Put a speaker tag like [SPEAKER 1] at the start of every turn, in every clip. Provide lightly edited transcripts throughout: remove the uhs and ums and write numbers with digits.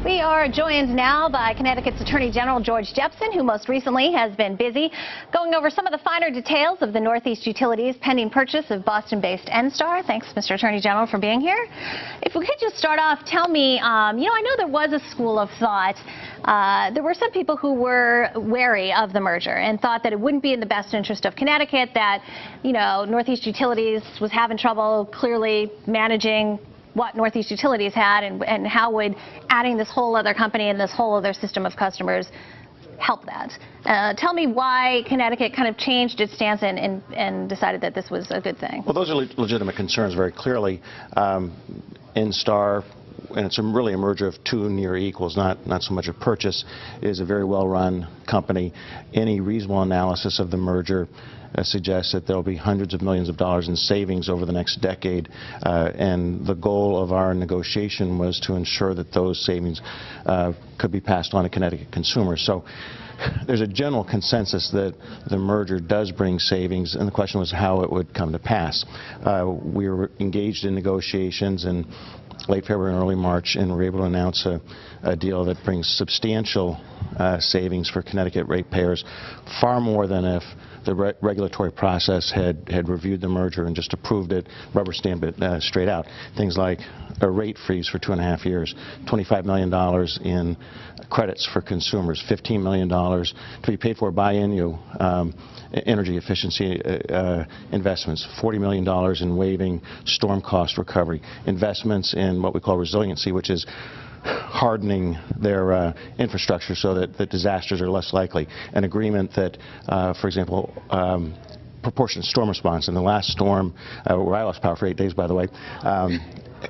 [SPEAKER 1] We are joined now by Connecticut's Attorney General George Jepsen, who most recently has been busy going over some of the finer details of the Northeast Utilities pending purchase of Boston-based NStar. Thanks, Mr. Attorney General, for being here. If we could just start off, tell me, I know there was a school of thought. There were some people who were wary of the merger and thought that it wouldn't be in the best interest of Connecticut, that, Northeast Utilities was having trouble clearly managing what Northeast Utilities had, and how would adding this whole other company and this whole other system of customers help that. Tell me why Connecticut kind of changed its stance and decided that this was a good thing.
[SPEAKER 2] Well, those are legitimate concerns very clearly. NStar, and it's really a merger of two near equals, not so much a purchase, is a very well-run company. Any reasonable analysis of the merger suggests that there will be hundreds of millions of dollars in savings over the next decade, and the goal of our negotiation was to ensure that those savings could be passed on to Connecticut consumers. So there's a general consensus that the merger does bring savings, and the question was how it would come to pass. We were engaged in negotiations in late February and early March, and were able to announce a deal that brings substantial savings for Connecticut ratepayers, far more than if the regulatory process had reviewed the merger and just approved it, rubber stamped it straight out. Things like a rate freeze for 2.5 years, $25 million in credits for consumers, $15 million to be paid for biennial energy efficiency investments, $40 million in waiving storm cost recovery, investments in what we call resiliency, which is hardening their infrastructure so that the disasters are less likely. An agreement that, for example, proportionate storm response. In the last storm, where I lost power for 8 days, by the way,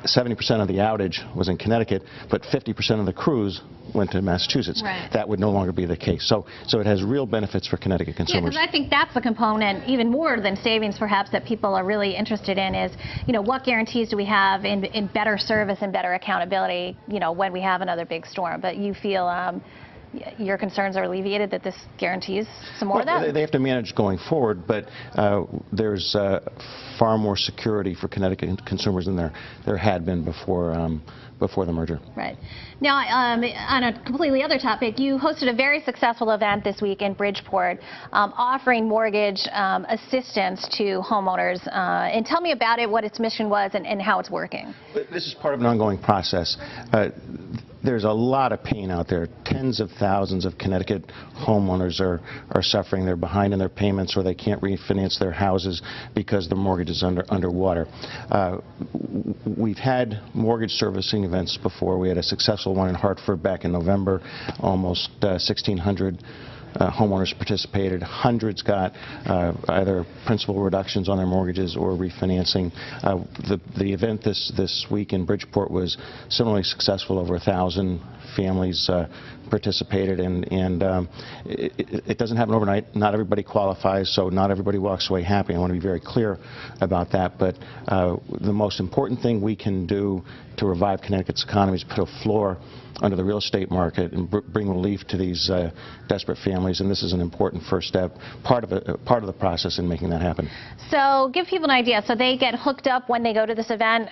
[SPEAKER 2] 70% of the outage was in Connecticut, but 50% of the crews went to Massachusetts.
[SPEAKER 1] Right.
[SPEAKER 2] That would no longer be the case. So it has real benefits for Connecticut consumers.
[SPEAKER 1] Yeah, because I think that's the component, even more than savings perhaps, that people are really interested in is, what guarantees do we have in better service and better accountability, when we have another big storm. But you feel your concerns are alleviated, that this guarantees some more of that?
[SPEAKER 2] They have to manage going forward, but there's far more security for Connecticut consumers than there had been before the merger.
[SPEAKER 1] Right. Now, on a completely other topic, you hosted a very successful event this week in Bridgeport, offering mortgage assistance to homeowners. And tell me about it, what its mission was, and how it's working.
[SPEAKER 2] This is part of an ongoing process. There's a lot of pain out there. Tens of thousands of Connecticut homeowners are suffering. They're behind in their payments, or they can't refinance their houses because the mortgage is underwater. We've had mortgage servicing events before. We had a successful one in Hartford back in November. Almost 1,600 homeowners participated. Hundreds got either principal reductions on their mortgages or refinancing. The event this week in Bridgeport was similarly successful. Over 1,000 families participated, and it doesn't happen overnight. Not everybody qualifies, so not everybody walks away happy. I want to be very clear about that. But the most important thing we can do to revive Connecticut's economy is put a floor under the real estate market and bring relief to these desperate families, and this is an important first step, part of the process in making that happen. So
[SPEAKER 1] give people an idea. So they get hooked up when they go to this event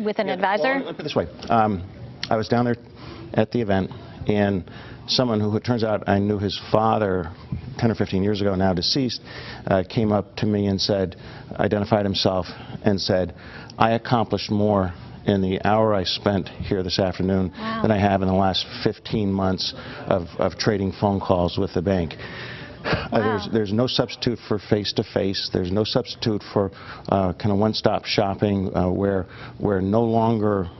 [SPEAKER 1] with an advisor?
[SPEAKER 2] Well, let me put it this way. I was down there at the event, and someone who, it turns out, I knew his father 10 or 15 years ago, now deceased, came up to me and said, identified himself and said, "I accomplished more in the hour I spent here this afternoon than I have in the last 15 months of trading phone calls with the bank." There's no substitute for face-to-face. There's no substitute for kind of one-stop shopping where no longer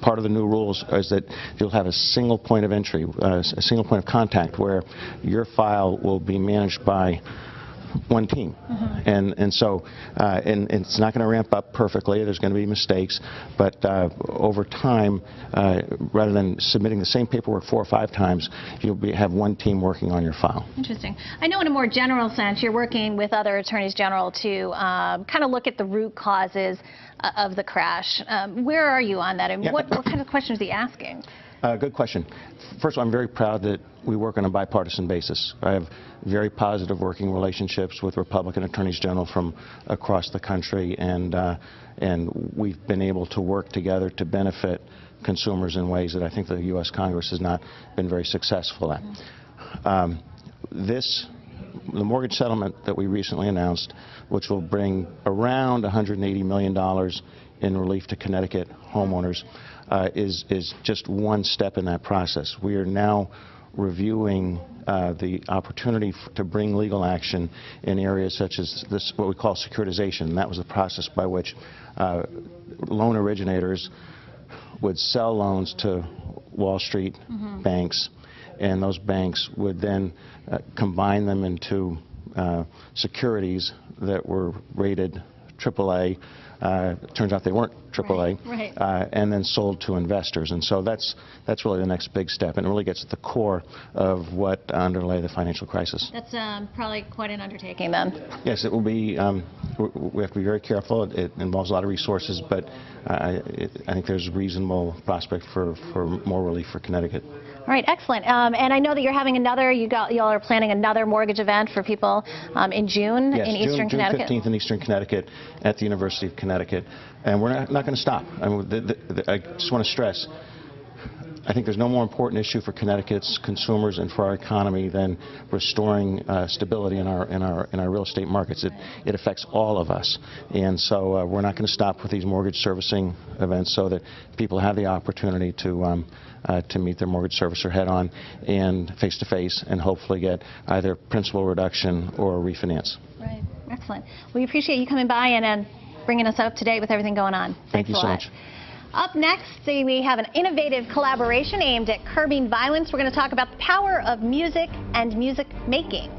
[SPEAKER 2] part of the new rules is that you'll have a single point of entry, a single point of contact where your file will be managed by one team. And so it's not going to ramp up perfectly. There's going to be mistakes, but over time, rather than submitting the same paperwork 4 or 5 times, you'll have one team working on your file.
[SPEAKER 1] Interesting. I know in a more general sense, you're working with other attorneys general to kind of look at the root causes of the crash. Where are you on that? And what kind of questions are you asking?
[SPEAKER 2] Good question. First of all, I'm very proud that we work on a bipartisan basis. I have very positive working relationships with Republican attorneys general from across the country, and we've been able to work together to benefit consumers in ways that I think the U.S. Congress has not been very successful at. The mortgage settlement that we recently announced, which will bring around $180 million in relief to Connecticut homeowners, is just one step in that process. We are now reviewing the opportunity to bring legal action in areas such as this, what we call securitization. And that was the process by which loan originators would sell loans to Wall Street banks, and those banks would then combine them into securities that were rated AAA. Turns out they weren't AAA,
[SPEAKER 1] right.
[SPEAKER 2] And then sold to investors. And so that's really the next big step, and it really gets at the core of what underlay the financial crisis.
[SPEAKER 1] That's probably quite an undertaking then.
[SPEAKER 2] Yes, it will be. We have to be very careful. It involves a lot of resources, but I think there's a reasonable prospect for more relief for Connecticut.
[SPEAKER 1] All right, excellent. And I know that you're having another, y'all are planning another mortgage event for people in June in Eastern Connecticut.
[SPEAKER 2] June 15th in Eastern Connecticut at the University of Connecticut. And we're not going to stop. I just want to stress, I think there's no more important issue for Connecticut's consumers and for our economy than restoring stability in our real estate markets. It affects all of us, and so we're not going to stop with these mortgage servicing events so that people have the opportunity to meet their mortgage servicer head-on and face-to-face, and hopefully get either principal reduction or a refinance.
[SPEAKER 1] Right. Excellent. We appreciate you coming by and bringing us up to date with everything going on.
[SPEAKER 2] Thank you so much.
[SPEAKER 1] Up next, we have an innovative collaboration aimed at curbing violence. We're going to talk about the power of music and music making.